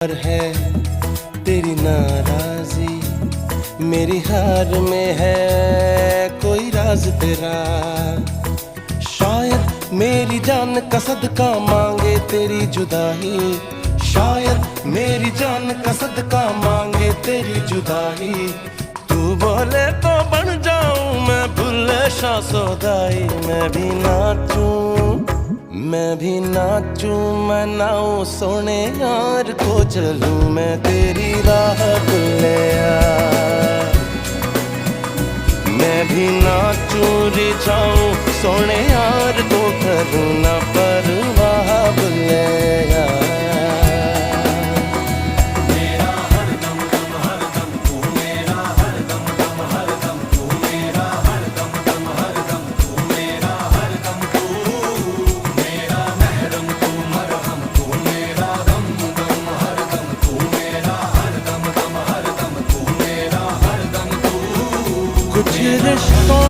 पर है तेरी नाराजी, मेरी हार में है कोई राज तेरा। शायद मेरी जान का सदका मांगे तेरी जुदाई, शायद मेरी जान का सदका मांगे तेरी जुदाई। तू बोले तो बन जाऊं मैं भुल्ले शाह सौदाई। मैं भी नाचूं, मैं नाऊं सोने यार को चलूं मैं तेरी राह भुल्लिया। मैं भी नाचूं रिझाऊं सोने यार को करूं ना परवाह भुल्लिया। कुछ रिश्तों